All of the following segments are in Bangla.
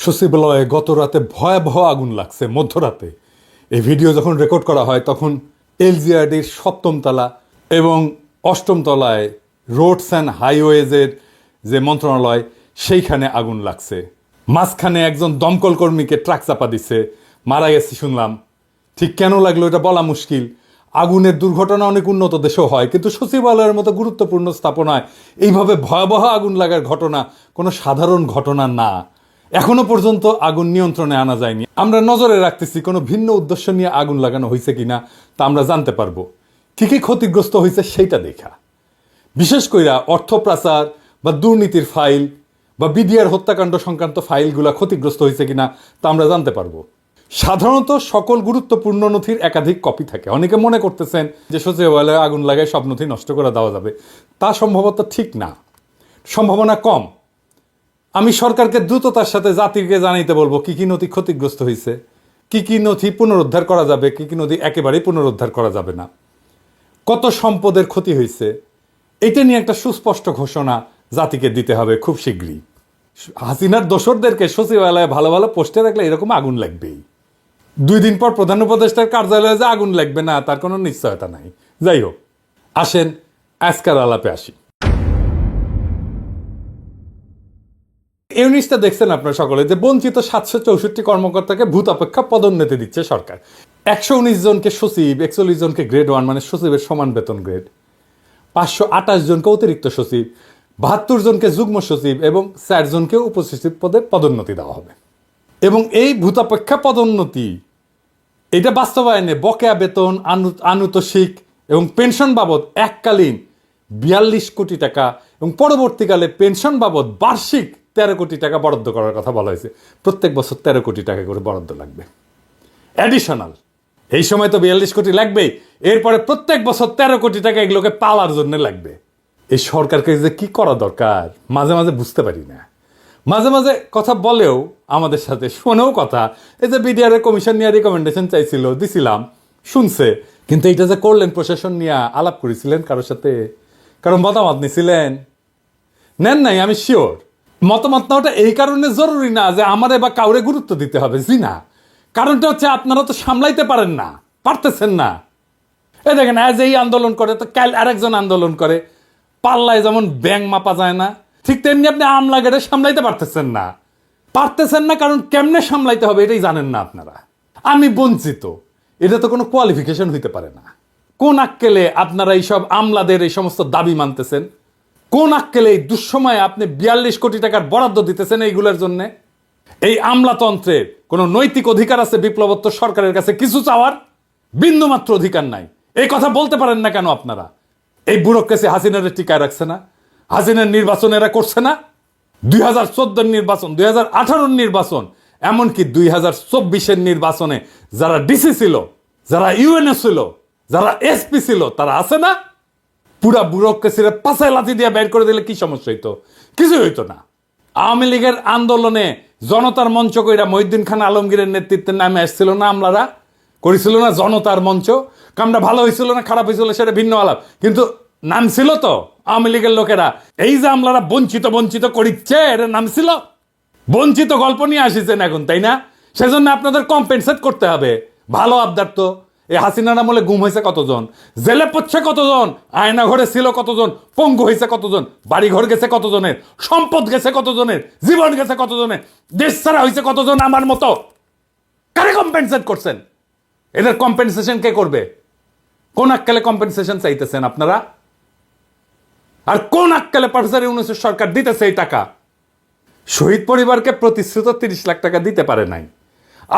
সচিবালয়ে গত রাতে ভয়াবহ আগুন লাগছে মধ্যরাতে। এই ভিডিও যখন রেকর্ড করা হয় তখন এলজিআরডির ৭ম তলা এবং ৮ম তলায় রোডস অ্যান্ড হাইওয়েজের যে মন্ত্রণালয় সেইখানে আগুন লাগছে। মাঝখানে একজন দমকল কর্মীকে ট্রাক চাপা দিচ্ছে, মারা গেছে শুনলাম। ঠিক কেন লাগলো এটা বলা মুশকিল। আগুনের দুর্ঘটনা অনেক উন্নত দেশেও হয়, কিন্তু সচিবালয়ের মতো গুরুত্বপূর্ণ স্থাপনায় এইভাবে ভয়াবহ আগুন লাগার ঘটনা কোনো সাধারণ ঘটনা না। এখনো পর্যন্ত আগুন নিয়ন্ত্রণে আনা যায়নি। আমরা নজরে রাখতেছি কোনো ভিন্ন উদ্দেশ্য নিয়ে আগুন লাগানো হয়েছে কিনা তা আমরা জানতে পারবো। কি কি ক্ষতিগ্রস্ত হয়েছে সেইটা দেখা, বিশেষ কইরা অর্থ পাচার বা দুর্নীতির ফাইল বা বিডিআর হত্যাকাণ্ড সংক্রান্ত ফাইলগুলা ক্ষতিগ্রস্ত হয়েছে কিনা তা আমরা জানতে পারবো। সাধারণত সকল গুরুত্বপূর্ণ নথির একাধিক কপি থাকে। অনেকে মনে করতেছেন যে সচিবালয়ে আগুন লাগায় সব নথি নষ্ট করে দেওয়া যাবে, তা সম্ভবত ঠিক না, সম্ভাবনা কম। আমি সরকারকে দ্রুততার সাথে জাতিকে জানাইতে বলবো কি কি নথি ক্ষতিগ্রস্ত হয়েছে, কি কি নথি পুনরুদ্ধার করা যাবে, কি কি নথি একেবারেই পুনরুদ্ধার করা যাবে না, কত সম্পদের ক্ষতি হয়েছে, এটা নিয়ে একটা সুস্পষ্ট ঘোষণা জাতিকে দিতে হবে খুব শীঘ্রই। হাসিনার দোসরদেরকে সচিবালয়ে ভালো ভালো পোস্টে রাখলে এরকম আগুন লাগবেই। 2 দিন পর প্রধান উপদেষ্টার কার্যালয়ে যে আগুন লাগবে না তার কোনো নিশ্চয়তা নাই। যাই হোক, আসেন আজকাল আলাপে আসি। এই জিনিসটা দেখছেন আপনারা সকলে যে বঞ্চিত 764 কর্মকর্তাকে ভূত অপেক্ষা পদোন্নতি দিচ্ছে সরকার। 119 জনকে সচিব, 41 জনকে গ্রেড 1 মানে সচিবের সমান বেতন গ্রেড, 528 জনকে অতিরিক্ত সচিব, 72 জনকে যুগ্ম সচিব এবং 4 জনকে উপসচিব পদে পদোন্নতি দেওয়া হবে। এবং এই ভূতাপেক্ষা পদোন্নতি এটা বাস্তবায়নে বকেয়া বেতন, আনুতোষিক এবং পেনশন বাবদ এককালীন 42 কোটি টাকা এবং পরবর্তীকালে পেনশন বাবদ বার্ষিক 13 কোটি টাকা বরাদ্দ করার কথা বলা হয়েছে। প্রত্যেক বছর 13 কোটি টাকা করে বরাদ্দ লাগবে অ্যাডিশনাল। এই সময় তো 42 কোটি লাগবেই, এরপরে প্রত্যেক বছর 13 কোটি টাকা এগুলোকে পাওয়ার জন্য লাগবে। এই সরকারকে যে কি করা দরকার মাঝে মাঝে বুঝতে পারি না। মাঝে মাঝে কথা বলেও আমাদের সাথে, শোনেও কথা। এই যে বিডিআর কমিশন নিয়ে রিকমেন্ডেশন চাইছিল, দিছিলাম, শুনছে, কিন্তু এইটা যে করলেন প্রশাসন নিয়ে আলাপ করেছিলেন কারোর সাথে, কারণ মতামত নিছিলেন? নেন নাই, আমি শিওর। মতামত নেওয়াটা এই কারণে জরুরি না যে আমারে বা কাউরে গুরুত্ব দিতে হবে, জি না। কারণটা হচ্ছে আপনারা তো সামলাইতে পারেন না, পারতেছেন না। এই দেখেন, আজ এই আন্দোলন করে তো কাল আরেকজন আন্দোলন করে, পাল্লায় যেমন ব্যাং মাপা যায় না, ঠিক তেমনি আপনি আমলাগেরে সামলাইতে পারতেছেন না। পারতেছেন না কারণ কেমনে সামলাইতে হবে এটাই জানেন না আপনারা। আমি বঞ্চিত, এটা তো কোনো কোয়ালিফিকেশন হইতে পারে না। কোন আক্কেলে আপনারা এইসব আমলাদের এই সমস্ত দাবি মানতেছেন? কোন আক্কেলে এই দুঃসময়ে আপনি 42 কোটি টাকার বরাদ্দ দিতেছেন এইগুলোর জন্য? এই আমলাতন্ত্রের কোনো নৈতিক অধিকার আছে বিপ্লবোত্তর সরকারের কাছে কিছু চাওয়ার? বিন্দুমাত্র অধিকার নাই। এই কথা বলতে পারেন না কেন আপনারা? এই ব্যুরোক্রেসি হাসিনার টিকায় রাখছে না? হাসিনার নির্বাচন এরা করছে না? 2014 নির্বাচন, 2018 নির্বাচন, এমনকি 2024 নির্বাচনে যারা ডিসি ছিল, যারা ইউএনও ছিল, যারা এসপি ছিল, তারা আছে না? পুরা ব্যুরোক্রেসির পাশায় লাথি দিয়ে বের করে দিলে কি সমস্যা হইতো? কিছু হইতো না। আওয়ামী লীগের আন্দোলনে জনতার মঞ্চ কইরা মহিউদ্দিন খান আলমগীরের নেতৃত্বে নামে আসছিল না আমলারা, করেছিল না জনতার মঞ্চ। কামটা ভালো হয়েছিল না খারাপ হয়েছিল সেটা ভিন্ন আলাপ, কিন্তু নাম ছিল তো আওয়ামী লীগের লোকেরা। এই যে আমলারা বঞ্চিত বঞ্চিত করিচ্ছে, এর নাম ছিল বঞ্চিত। গল্প নিয়ে আসিছেন এখন, তাই না? সেজন্য আপনাদের কম্পেনসেট করতে হবে। ভালো আবদার তো। এই হাসিনার আমলে গুম হয়েছে কতজন, জেলে পড়ছে কতজন, আয়না ঘরে ছিল কতজন, পঙ্গু হয়েছে কতজন, বাড়ি ঘর গেছে কতজনের, সম্পদ গেছে কতজনের, জীবন গেছে কতজনের, দেশ ছাড়া হয়েছে কতজন আমার মতো। কারে কম্পেনসেট করছেন? এদের কম্পেনসেশন কে করবে? কোন আক্কেলে কম্পেনসেশন চাইতেছেন আপনারা? আর কোন আক্কেলে প্রফেসর ইউনূসের সরকার দিতেছে এই টাকা? শহীদ পরিবারকে প্রতিশ্রুত 30 লাখ টাকা দিতে পারে নাই,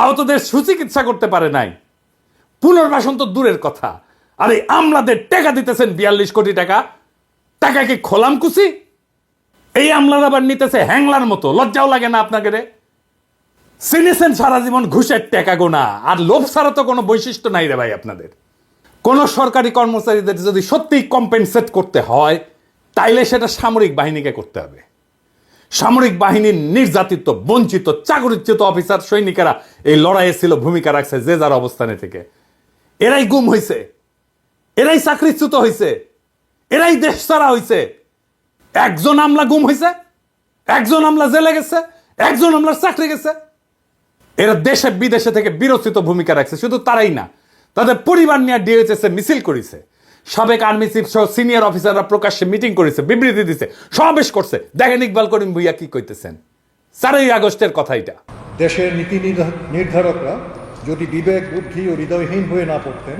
আহতদের সুচিকিৎসা করতে পারে নাই, পুনর্বাসন তো দূরের কথা। আর এই আমলাদের টাকা দিতেছেন 42 কোটি টাকা। টাকা কি খোলাম কুচি? এই আমলারা আবার নিতেছে হ্যাংলার মতো। লজ্জাও লাগে না আপনাকে? চিনেছেন সারা জীবন ঘুষের টাকা গোনা, আর লোভ ছাড়া তো কোনো বৈশিষ্ট্য নাই রে ভাই আপনাদের। কোন সরকারি কর্মচারীদের যদি সত্যিই কম্পেনসেট করতে হয় তাইলে সেটা সামরিক বাহিনীকে করতে হবে। সামরিক বাহিনীর নির্যাতিত, বঞ্চিত, চাকরিচ্যুত অফিসার সৈনিকেরা এই লড়াইয়ে ছিল, ভূমিকা রাখছে যে যার অবস্থানে থেকে। এরাই গুম হয়েছে, এরাই চাকরিচ্যুত হয়েছে, এরাই দেশ ছাড়া হয়েছে। একজন আমলা গুম হয়েছে, একজন আমলা জেলে গেছে, একজন আমলার চাকরি গেছে। এরা দেশে বিদেশে থেকে বিরচিত ভূমিকা রাখছে। শুধু তারাই না, তাদের পরিবার নিয়ে ডিএইচএস এ মিছিল করেছে, সাবেক আর্মি চিফ সহ সিনিয়র অফিসাররা প্রকাশ্যে মিটিং করেছে, বিবৃতি দিছে, সমাবেশ করছে। দেখেন ইকবাল করিম ভুইয়া কি কইতেছেন। 4ই আগস্টের কথা এটা। দেশের নীতি নির্ধারকরা যদি বিবেক, বুদ্ধি ও হৃদয়হীন হয়ে না পড়তেন,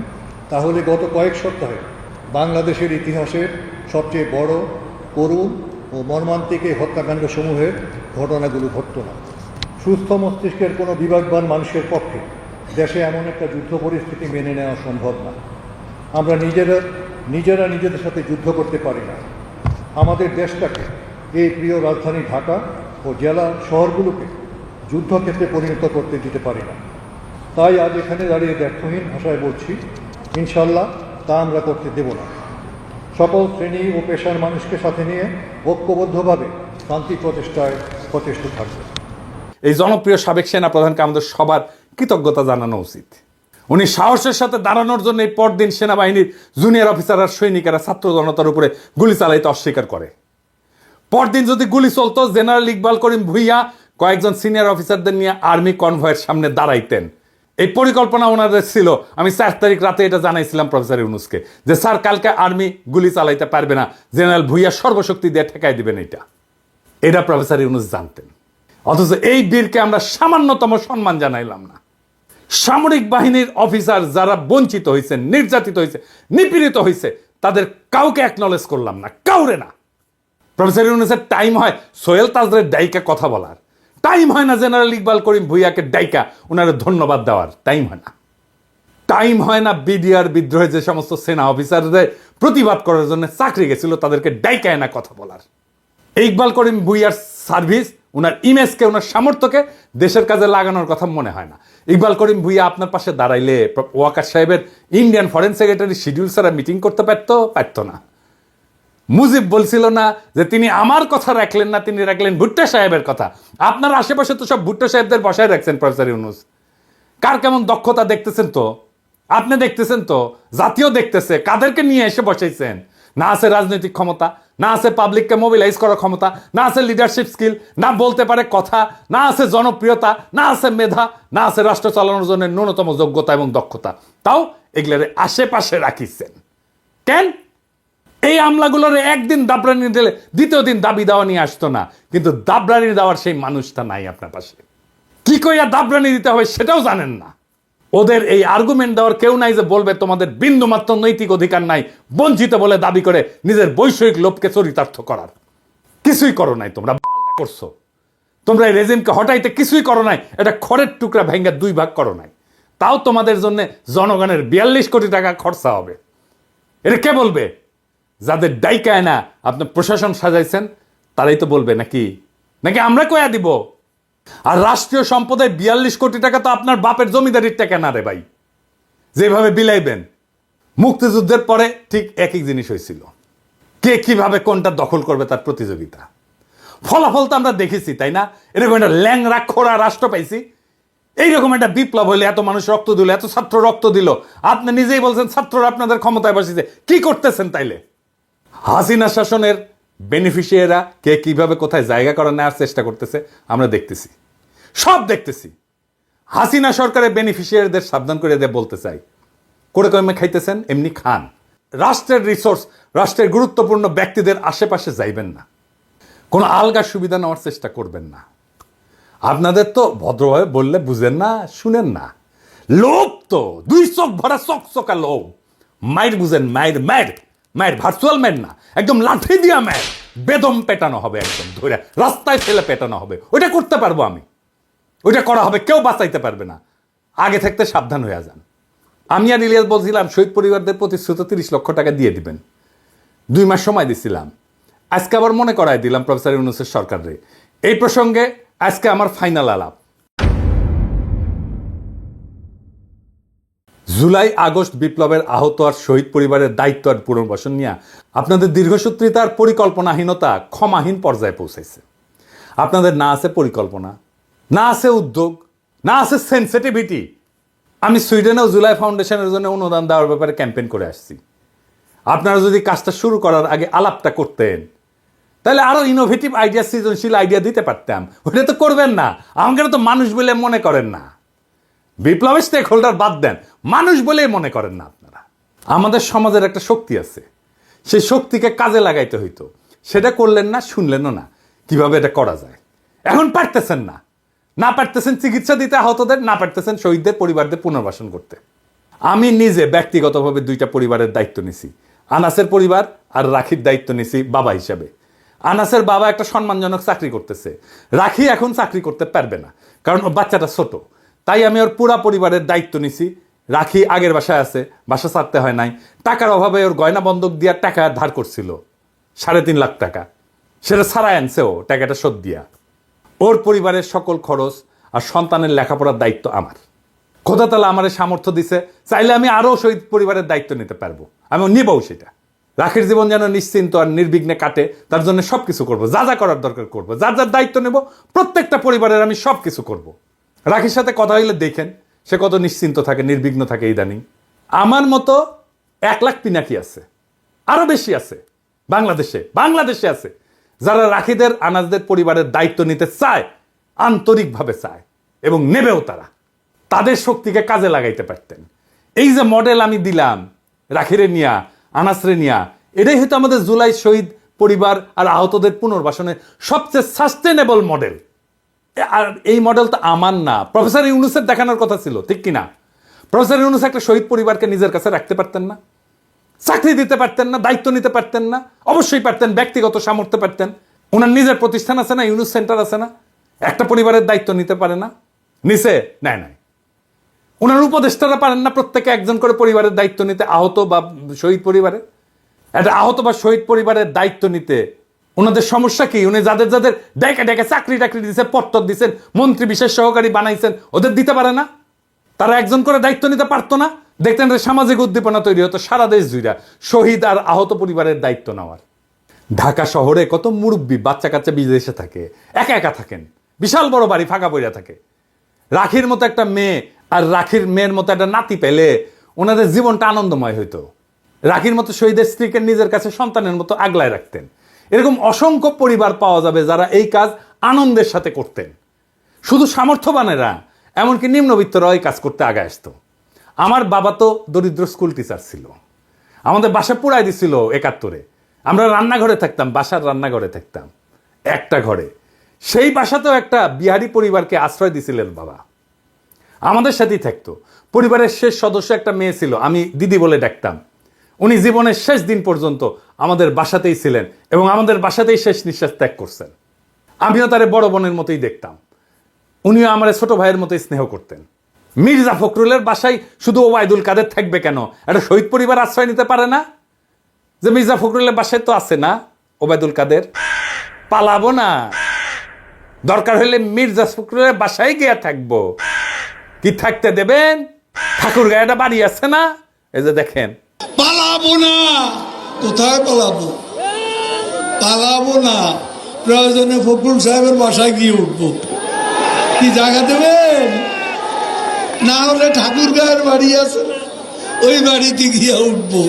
তাহলে গত কয়েক সপ্তাহে বাংলাদেশের ইতিহাসের সবচেয়ে বড়, করুণ ও মর্মান্তিক এই হত্যাকাণ্ড সমূহের ঘটনাগুলো ঘটত না। সুস্থ মস্তিষ্কের কোনো বিবেকবান মানুষের পক্ষে দেশে এমন একটা যুদ্ধ পরিস্থিতি মেনে নেওয়া সম্ভব না। আমরা নিজেরা নিজেদের সাথে যুদ্ধ করতে পারি না। আমাদের দেশটাকে, এই প্রিয় রাজধানী ঢাকা ও জেলা শহরগুলোকে যুদ্ধক্ষেত্রে পরিণত করতে দিতে পারি না। তাই আজ এখানে দাঁড়িয়ে ব্যর্থহীন ভাষায় বলছি, ইনশাল্লাহ তা আমরা করতে দেব না। সকল শ্রেণী ও পেশার মানুষকে সাথে নিয়ে ঐক্যবদ্ধভাবে শান্তি প্রচেষ্টায় সচেষ্ট থাকবে। এই জনপ্রিয় সাবেক সেনা প্রধানকে আমাদের সবার কৃতজ্ঞতা জানানো উচিত। উনি সাহসের সাথে দাঁড়ানোর জন্য এই পরদিন সেনাবাহিনীর জুনিয়র অফিসার আর সৈনিকেরা ছাত্র জনতার উপরে গুলি চালাইতে অস্বীকার করে। পরদিন যদি গুলি চলতো, জেনারেল ইকবাল করিম ভুইয়া কয়েকজন সিনিয়র অফিসারদের নিয়ে আর্মি কনভয়ের সামনে দাঁড়াইতেন। এই পরিকল্পনা ওনাদের ছিল। আমি 4 তারিখ রাতে এটা জানাইছিলাম প্রফেসর ইউনুসকে, যে স্যার কালকে আর্মি গুলি চালাইতে পারবে না, জেনারেল ভুইয়া সর্বশক্তি দিয়ে ঠেকাই দিবেন। এটা প্রফেসর ইউনুস জানতেন। অথচ এই বীরকে আমরা সামান্যতম সম্মান জানাইলাম না। সামরিক বাহিনীর অফিসার যারা বঞ্চিত হয়েছে, নির্যাতিত হয়েছে, নিপীড়িত হয়েছে, তাদের কাউকে অ্যাকনলেজ করলাম না, কাউরে না। প্রফেসর ইউনুসের টাইম হয় সোহেল তাজরের ডাইকা কথা বলার, টাইম হয় না জেনারেল ইকবাল করিম ভুইয়াকে ডাইকা ওনারা ধন্যবাদ দেওয়ার, টাইম হয় না। টাইম হয় না বিডিআর বিদ্রোহে যে সমস্ত সেনা অফিসারদের প্রতিবাদ করার জন্য চাকরি গেছিল তাদেরকে ডাইকায় না কথা বলার। ইকবাল করিম ভুইয়ার সার্ভিস, ওনার ইমেজকে, ওনার সামর্থ্যকে দেশের কাজে লাগানোর কথা মনে হয় না। ইকবাল করিম ভুইয়া আপনার পাশে দাঁড়াইলে ওয়াকার সাহেবের ইন্ডিয়ান ফরেন সেক্রেটারি শিডিউল ছাড়া মিটিং করতে পারতো না। মুজিব বলছিল না যে তিনি আমার কথা রাখলেন না, তিনি রাখলেন ভুট্টো সাহেবের কথা। আপনার আশেপাশে তো সব ভুট্টো সাহেবদের বসায় রাখছেন প্রফেসর ইউনুস। কার কেমন দক্ষতা দেখতেছেন তো, আপনি দেখতেছেন তো, জাতীয় দেখতেছে, কাদেরকে নিয়ে এসে বসাইছেন। না আছে রাজনৈতিক ক্ষমতা, না আছে পাবলিককে মোবিলাইজ করার ক্ষমতা, না আছে লিডারশিপ স্কিল, না বলতে পারে কথা, না আছে জনপ্রিয়তা, না আছে মেধা, না আছে রাষ্ট্র চালানোর জন্য ন্যূনতম যোগ্যতা এবং দক্ষতা। তাও এগুলোর আশেপাশে রাখিছেন কেন? এই আমলাগুলোর একদিন দাবরানি দিলে দ্বিতীয় দিন দাবি দেওয়া নিয়ে আসতো না। কিন্তু দাবরানি দেওয়ার সেই মানুষটা নাই আপনার পাশে। কি কইয়া দাবরানি দিতে হবে সেটাও জানেন না। ওদের এই আর্গুমেন্ট দেওয়ার কেউ নাই যে বলবে তোমাদের বিন্দুমাত্র নৈতিক অধিকার নাই বঞ্চিত বলে দাবি করে নিজের বৈষয়িক লোভকে চরিতার্থ করার। কিছুই করো নাই তোমরা, করছো তোমরা এই রেজিমকে হটাইতে কিছুই করো নাই। এটা খড়ের টুকরা ভেঙ্গে 2 ভাগ করো নাই। তাও তোমাদের জন্য জনগণের 42 কোটি টাকা খরচা হবে। এটা কে বলবে? যাদের ডাইকায় না আপনি প্রশাসন সাজাইছেন তারাই তো বলবে, নাকি আমরা কয়া দিব? আর রাষ্ট্রীয় সম্পদের 42 কোটি টাকা তো আপনার বাপের জমিদারির টাকা না রে ভাই, যেভাবে বিলাইবেন। মুক্তিযুদ্ধের পরে ঠিক একই জিনিস হয়েছিল, কে কিভাবে কোনটা দখল করবে তার প্রতিযোগিতা। ফলাফল তো আমরা দেখেছি, তাই না? এরকম একটা ল্যাংরা খোড়া রাষ্ট্র পাইছি। এইরকম একটা বিপ্লব হইলে এত মানুষ রক্ত দিল, এত ছাত্র রক্ত দিল। আপনি নিজেই বলছেন ছাত্ররা আপনাদের ক্ষমতায় বসেছে। কি করতেছেন তাইলে? হাসিনা শাসনের বেনিফিশিয়ারিরা কে কিভাবে কোথায় জায়গা করে নেওয়ার চেষ্টা করতেছে আমরা দেখতেছি, সব দেখতেছি। হাসিনা সরকারের বেনিফিশিয়ারিদের সাবধান করে দিয়ে বলতে চাই, করে কমে খাইতেছেন এমনি খান। রাষ্ট্রের রিসোর্স, রাষ্ট্রের গুরুত্বপূর্ণ ব্যক্তিদের আশেপাশে যাইবেন না, কোনো আলগা সুবিধা নেওয়ার চেষ্টা করবেন না। আপনাদের তো ভদ্রভাবে বললে বুঝেন না, শুনেন না। লোভ তো 2 চোখ ভরা চকচকা লোভ। মায়ের বুঝেন, মায়ের ভার্চুয়াল মায়ের না, একদম লাঠি দিয়া মায়ের বেদম পেটানো হবে, একদম ধরে রাস্তায় ফেলে পেটানো হবে। ওইটা করতে পারবো আমি, ওইটা করা হবে, কেউ বাঁচাইতে পারবে না। আগে থাকতে সাবধান হয়ে যান। আমি আর ইলিয়াস বলছিলাম শহীদ পরিবারদের প্রতিশ্রুত 30 লক্ষ টাকা দিয়ে দিবেন, 2 মাস সময় দিছিলাম। আজকে আবার মনে করাই দিলাম প্রফেসর ইউনূসের সরকারে। এই প্রসঙ্গে আজকে আমার ফাইনাল আলাপ। জুলাই আগস্ট বিপ্লবের আহত আর শহীদ পরিবারের দায়িত্ব আর পুনর্বাসন নিয়ে আপনাদের দীর্ঘসূত্রিতার পরিকল্পনাহীনতা ক্ষমাহীন পর্যায়ে পৌঁছাইছে। আপনাদের না আছে পরিকল্পনা, না আছে উদ্যোগ, না আছে সেন্সিটিভিটি। আমি সুইডেনেও জুলাই ফাউন্ডেশনের জন্য অনুদান দেওয়ার ব্যাপারে ক্যাম্পেইন করে আসছি। আপনারা যদি কাজটা শুরু করার আগে আলাপটা করতেন তাহলে আরো ইনোভেটিভ আইডিয়া, সৃজনশীল আইডিয়া দিতে পারতাম। ওটা তো করবেন না, আমাকে তো মানুষ বলে মনে করেন না। বিপ্লবের স্টেক হোল্ডার বাদ দেন, মানুষ বলেই মনে করেন না আপনারা। আমাদের সমাজের একটা শক্তি আছে, সেই শক্তিকে কাজে লাগাইতে হইতো, সেটা করলেন না, শুনলেনও না কিভাবে এটা করা যায়। এখন পারতেছেন না, না পারতেছেন চিকিৎসা দিতে আহতদের, না পারতেছেন শহীদদের পরিবারদের পুনর্বাসন করতে। আমি নিজে ব্যক্তিগতভাবে 2টা পরিবারের দায়িত্ব নিছি, আনাসের পরিবার আর রাখির দায়িত্ব নিছি বাবা হিসাবে। আনাসের বাবা একটা সম্মানজনক চাকরি করতেছে, রাখি এখন চাকরি করতে পারবে না, কারণ ওর বাচ্চাটা ছোট। তাই আমি ওর পুরা পরিবারের দায়িত্ব নিছি। রাখি আগের বাসায় আছে, বাসা ছাড়তে হয় নাই, টাকার অভাবে ওর গয়না বন্ধক দিয়া টাকা ধার করছিল 3.5 লাখ টাকা, সেটা ছাড়াই আনছে ও টাকাটা শোধ দিয়া। ওর পরিবারের সকল খরচ আর সন্তানের লেখাপড়ার দায়িত্ব আমার। খোদা তাআলা আমার সামর্থ্য দিছে, চাইলে আমি আরও শহীদ পরিবারের দায়িত্ব নিতে পারবো, আমি নিবও সেটা। রাখির জীবন যেন নিশ্চিন্ত আর নির্বিঘ্নে কাটে, তার জন্য সব কিছু করবো, যা যা করার দরকার করবো, যার যার দায়িত্ব নেব, প্রত্যেকটা পরিবারের আমি সব কিছু করবো। রাখির সাথে কথা হইলে দেখেন সে কত নিশ্চিন্ত থাকে, নির্বিঘ্ন থাকে ইদানিং। আমার মতো 1 লাখ পিনাকি আছে, আরো বেশি আছে বাংলাদেশে আছে, যারা রাখিদের আনাজদের পরিবারের দায়িত্ব নিতে চায়, আন্তরিকভাবে চায় এবং নেবেও তারা। তাদের শক্তিকে কাজে লাগাইতে পারতেন। এই যে মডেল আমি দিলাম রাখিরে নিয়া, আনাসরে নিয়া, এটাই হয়তো আমাদের জুলাই শহীদ পরিবার আর আহতদের পুনর্বাসনের সবচেয়ে সাস্টেনেবল মডেল। আর এই মডেল তো আমার না, প্রফেসর ইউনূসের দেখানোর কথা ছিল, ঠিক কিনা? প্রফেসর ইউনূস একটা শহীদ পরিবারকে নিজের কাছে রাখতে পারতেন না? চাকরি দিতে পারতেন না? দায়িত্ব নিতে পারতেন না? অবশ্যই পারতেন, ব্যক্তিগত সামর্থ্য পারতেন। ওনার নিজের প্রতিষ্ঠান আছে না, ইউনূস সেন্টার আছে না? একটা পরিবারের দায়িত্ব নিতে পারে না? নিছে? নাই। ওনার উপদেষ্টারা পারেন না প্রত্যেকে একজন করে পরিবারের দায়িত্ব নিতে, আহত বা শহীদ পরিবারের? একটা আহত বা শহীদ পরিবারের দায়িত্ব নিতে ওনাদের সমস্যা কি? উনি যাদের যাদের ডেকে চাকরি টাকরি দিয়েছেন, পত্তর দিচ্ছেন, মন্ত্রী বিশেষ সহকারী বানাইছেন, ওদের দিতে পারে না? তারা একজন করে দায়িত্ব নিতে পারতো না? দেখতেন সামাজিক উদ্দীপনা তৈরি হতো সারা দেশ জুড়ে শহীদ আর আহত পরিবারের দায়িত্ব নেওয়ার। ঢাকা শহরে কত মুরব্বী বাচ্চা কাচ্চা বিদেশে থাকে, একা থাকেন, বিশাল বড় বাড়ি ফাঁকা পড়ে থাকে। রাখির মতো একটা মেয়ে আর রাখির মেয়ের মতো একটা নাতি পেলে ওনাদের জীবনটা আনন্দময় হইতো। রাখির মতো শহীদের স্ত্রীকে নিজের কাছে সন্তানের মতো আগলায় রাখতেন। এরকম অসংখ্য পরিবার পাওয়া যাবে যারা এই কাজ আনন্দের সাথে করতেন। শুধু সামর্থ্যবানেরা, এমনকি নিম্নবিত্তরাও এই কাজ করতে আগে আসতো। আমার বাবা তো দরিদ্র স্কুল টিচার ছিল, আমাদের বাসা পুরাই দিছিল 71-এ। আমরা রান্নাঘরে থাকতাম, বাসার রান্নাঘরে থাকতাম একটা ঘরে। সেই বাসাতেও একটা বিহারি পরিবারকে আশ্রয় দিছিলেন বাবা, আমাদের সাথেই থাকতো। পরিবারের শেষ সদস্য একটা মেয়ে ছিল, আমি দিদি বলে ডাকতাম। উনি জীবনের শেষ দিন পর্যন্ত আমাদের বাসাতেই ছিলেন এবং আমাদের বাসাতেই শেষ নিঃশ্বাস ত্যাগ করছেন। আমিও তারে বড় বোনের মতোই দেখতাম, উনিও আমার ছোট ভাইয়ের মতোই স্নেহ করতেন। মির্জা ফখরুলের বাসায় শুধু ওবায়দুল কাদের থাকবে কেন? একটা শহীদ পরিবার আশ্রয় নিতে পারে না? যে মির্জা ফখরুলের বাসায় তো আছে না ওবায়দুল কাদের, পালাবো না? দরকার হলে মির্জা ফখরুলের বাসায় গিয়ে থাকবো। কি থাকতে দেবেন? ঠাকুর গায়েটা বাড়ি আছে না, এই যে দেখেন। পালাবো না, কোথায় পালাবো না, প্রয়োজনে ফখরুল সাহেবের বাসায় গিয়ে উঠবো। কি জায়গা দেবেন? না হলে ঠাকুর গায়ের বাড়ি আছে, ওই বাড়িতে গিয়ে উঠবো।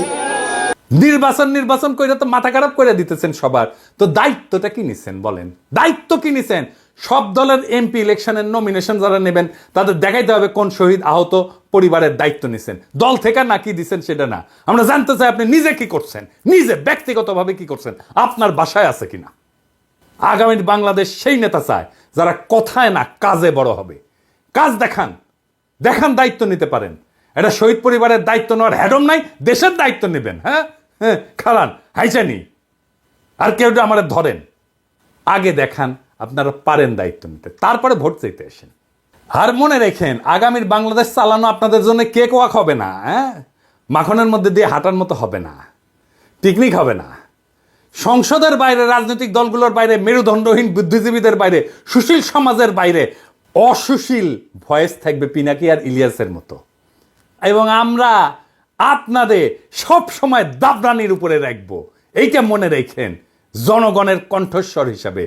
নির্বাচন করে তো মাথা খারাপ করে দিতেছেন সবার। তো দায়িত্বটা কি নিছেন বলেন? দায়িত্ব কি নিছেন? সব দলের এমপি ইলেকশনের নমিনেশন যারা নেবেন তাদের দেখাইতে হবে কোন শহীদ আহত পরিবারের দায়িত্ব নিছেন। দল থেকে না কি দিচ্ছেন সেটা না, আমরা জানতে চাই আপনি নিজে কি করছেন, নিজে ব্যক্তিগতভাবে কি করছেন, আপনার বাসায় আছে কিনা। আগামী বাংলাদেশ সেই নেতা চায় যারা কথায় না কাজে বড় হবে। কাজ দেখান, দায়িত্ব নিতে পারেন। এটা শহীদ পরিবারের দায়িত্ব নেওয়ার হ্যাডম নাই, দেশের দায়িত্ব নেবেন। হ্যাঁ, খারান হাইচানি আর কেউ আমাদের ধরেন, আগে দেখান আপনারা পারেন দায়িত্ব নিতে, তারপরে ভোট চাইতে আসেন। আর মনে রেখেন, আগামীর বাংলাদেশ চালানো আপনাদের জন্য কেক ওয়াক হবে না, মাখনের মধ্যে দিয়ে হাঁটার মতো হবে না, পিকনিক হবে না। সংসদের বাইরে, রাজনৈতিক দলগুলোর বাইরে, মেরুদণ্ডহীন বুদ্ধিজীবীদের বাইরে, সুশীল সমাজের বাইরে অসুশীল ভয়েস থাকবে পিনাকি আর ইলিয়াসের মতো। এবং আমরা আপনাদের সব সময় দাবরানির উপরে রাখবো। এইটা মনে রেখেন, জনগণের কণ্ঠস্বর হিসাবে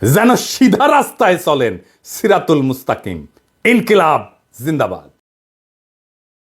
যেন সিধা রাস্তায় চলেন। সিরাতুল মুস্তাকিম। ইনকিলাব জিন্দাবাদ।